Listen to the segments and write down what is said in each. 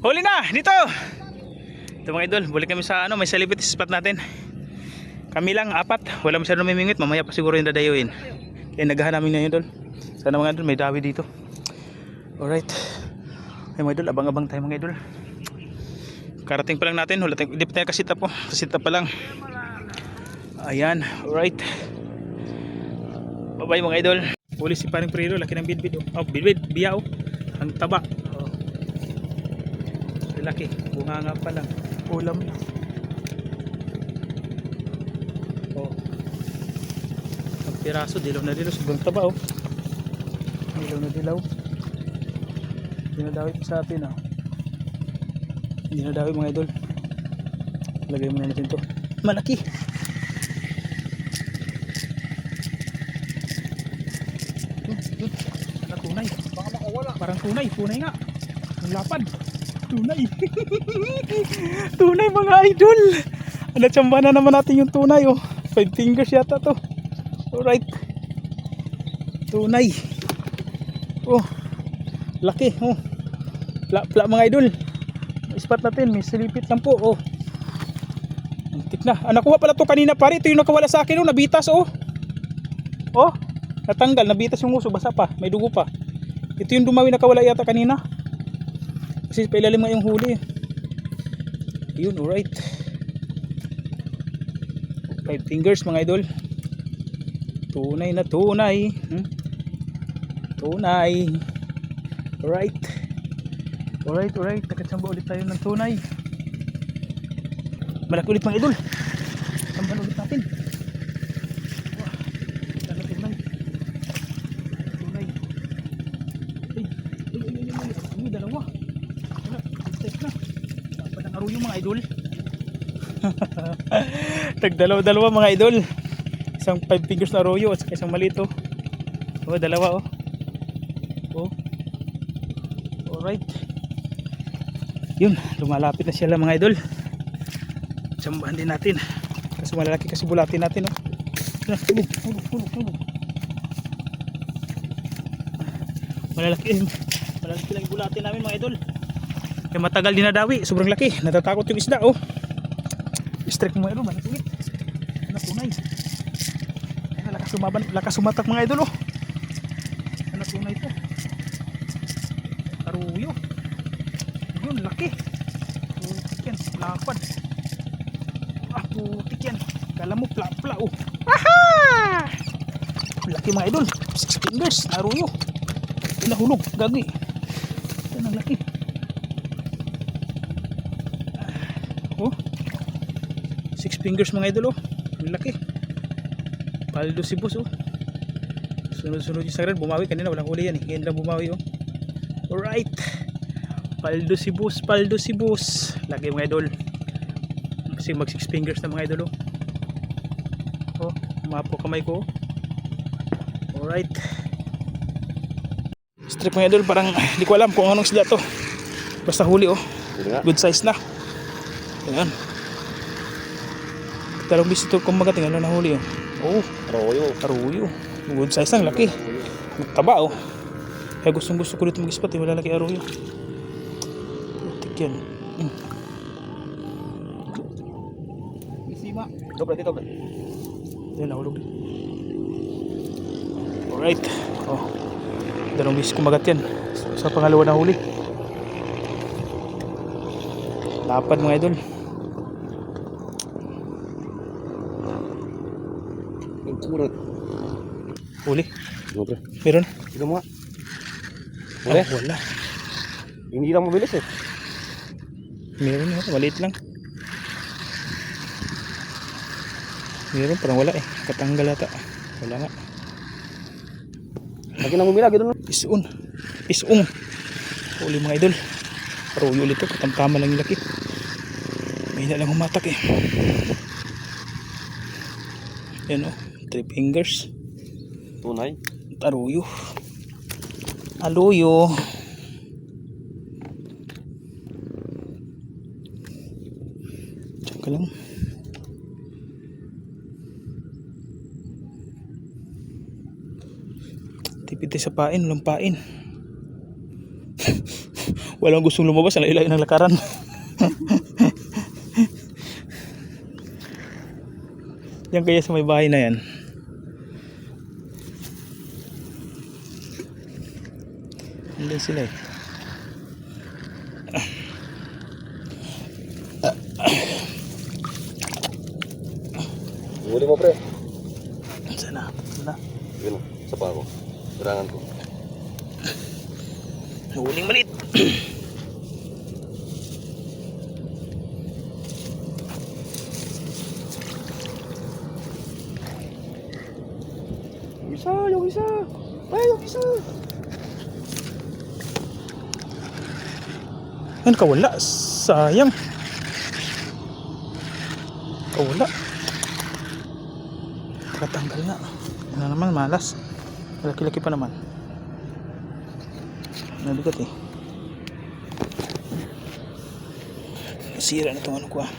Huli na! Dito! Ito mga idol, balik kami sa may celebrity spot natin. Kami lang, 4. Wala masyadong mimingwit. Mamaya pa siguro yung dadayuin. Kaya naghahanap namin ngayon idol. Sana mga idol, may dawi dito. Alright. Ay mga idol, abang-abang tayo mga idol. Karating pa lang natin. Hindi pa tayo kasita po. Kasita pa lang. Ayan, alright. Bye bye mga idol. Huli si paring Prero, laki ng bidbid. Oh, bidbid, biya oh. Ang taba. Oh. Laki, bunga nga pa lang. Ulam na. Oh. Ang piraso, dilaw na dilaw. Sobrang taba oh. Dilaw na dilaw. Dinadawi pa sa atin oh. Dinadawi mga idol. Lagay muna natin to. Malaki. Tunay. Baka makawala. Parang tunay. Tunay nga. Ang lapad. Tunay. Tunay mga idol. Natsamba na naman natin yung tunay oh. 5 fingers yata to. Alright. Tunay. Oh. Laki oh. Pla mga idol. Spot natin. May silipit lang po oh. Antik na. Nakuha pala to kanina pare. Ito yung nakawala sa akin oh. Nabitas oh. Oh. Natanggal, nabitas yung uso, basa pa, may dugo pa. Ito yung dumawi nakawala yata kanina. Kasi pailalim nga yung huli. Yun, alright. 5 fingers mga idol. Tunay na tunay. Tunay. Alright. Alright. Nakatsamba ulit tayo ng tunay. Malaki ulit mga idol. Tamban ulit natin. Dalawa. Step na. Dapat ang aruyo mga idol. Tagdalawa mga idol. Isang 5 fingers na aruyo at isang malito. Oh, dalawa oh. Oh. Alright. Yun, lumalapit na sila mga idol. Tsambahan din natin. Kasi malalaki kasi bulatin natin oh. Tulog. Malalaki lang bulatin namin mga idol. Kaya matagal dinadawi, sobrang laki. Natatakot yung isda oh. Strike mo mga idol, malapit. Ano tunay. Lakas sumatak mga idol oh. Ano tunay to? Aruyo. Yun, laki. Putik yan, lapad. Putik yan. Kala mo pla oh. Aha! Laki mga idol. 6 fingers, aruyo. Nahulog, gagi. Yan ang laki. Oh. 6 fingers mga idol oh. Ang laki. Paldo si boss oh. Sunod-sunod yung sagran. Bumawi kanina, walang huli yan eh. Ngayon lang bumawi oh. Alright. Paldo si boss. Laki mga idol. Kasi mag 6 fingers na mga idol oh. Oh, mapo kamay ko oh. Alright. Strip mga idol, parang hindi ko alam kung anong sila to. Basta huli oh. Good size na. Ayan. Talong bisito kumbaga tingnan na huli oh. Oh, aruyo. Good size lang, laki. Taba oh. Kaya gusto ko dito mag-spot eh, wala laki aruyo. Putik yan. Isima. Dobre. Yan nahulog. Alright. Oh. Dalawang bisis kumagat yan sa pangalawa na huli. Lapad mga idol. Huli. Meron? Ito mo nga. Wala. Hindi lang mabilis eh. Meron nga, maliit lang. Meron, parang wala eh. Katanggal ata. Wala nga. Lagi nang umila, gano'n. Isung. Huli mga idol. Aruyo ulit ito. Katamtama lang yung laki. May na lang humatak eh. Yan o. 3 fingers. Tunay. Aruyo. Aluyo. Diyan ka lang. Tipid sa pain, lumpain. Walang gustong lumabas, ang layo-layo ng lakaran. Yan kaya sa may bahay na yan. Andun sila eh. Huli mo, pre. Sana. Sana. Yun, sa pa ako. Sirangan ko. Huling malit. Yung isa. Ay, yung isa. Yan, kawala. Sayang. Kawala. Katanggal na. Ano naman, malas. Laki-laki pa naman. Nabigat eh. Nasira na itong ano ko ah.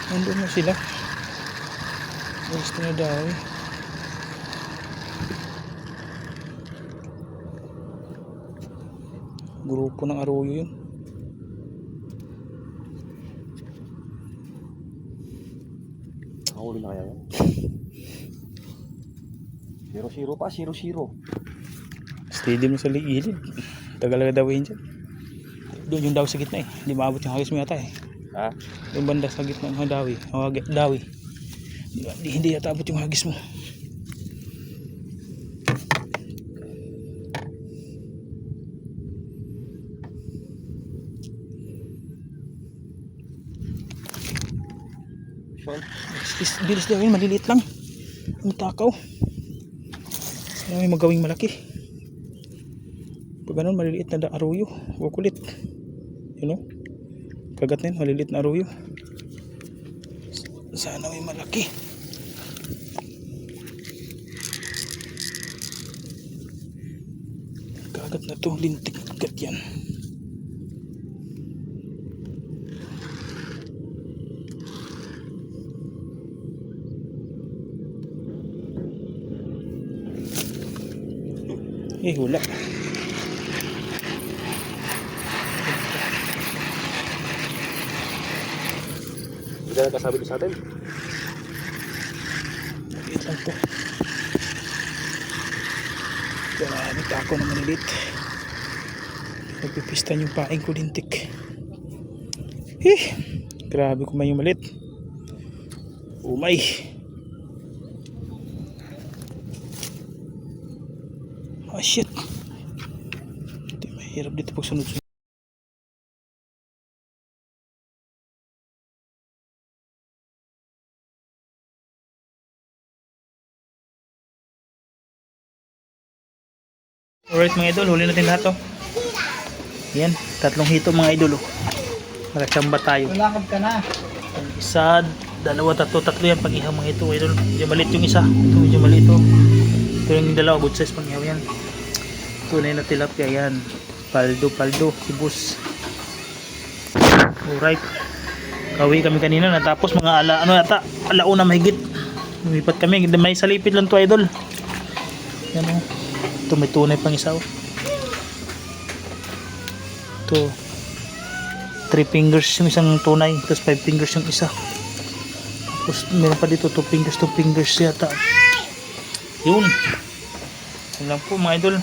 Nandun na sila. Gusto na daw eh. Grupo ng Arroyo yun. Nakahuli na kaya yan? 0-0 pa, 0-0. Stadium sa gilid. Tagal na daw yun dyan. Doon yung dawi sa gitna eh. Hindi maabot yung hagis mo yata eh. Ha? Yung banda sa gitna ng dawi. Dawi. Hindi yata abot yung hagis mo. Sean? Bilis daw yun. Maliliit lang. Ang takaw. Sana may magawing malaki. Pag ganun, maliliit na arroyo. Huwag kulit. You know? Kagat na yun, maliliit na arroyo. Sana may malaki. Kagat na to, lintik kagat yan. Wala. Hindi ka nagkasabi doon sa atin? Maliit lang to. Grabe tako na malilit. Nagpipistan yung paing ko lintik. Grabe kumain yung malit. Umay. Ah shit. Hindi mahirap dito pag sunod-sunod. Alright mga idol, huli natin lahat to. Yan, 3 hito mga idol. Nakachamba tayo. Malakad ka na. Isa, 2, 3, 3 yan pag-ihaw mga ito idol. Medyo maliit yung isa. Ito medyo maliit ito. Ito yung 2, good size pang-ihaw yan. Tunay na tilapia yan. Paldo, sibus. Alright. Kawi kami kanina, natapos mga alauna mahigit. Lumipat kami, may salipit lang to idol. Yan o. Ito may tunay pang isa o. Ito 3 fingers yung isang tunay, tapos 5 fingers yung isa. Tapos meron pa dito 2 fingers yata. Yun lang po mga idol.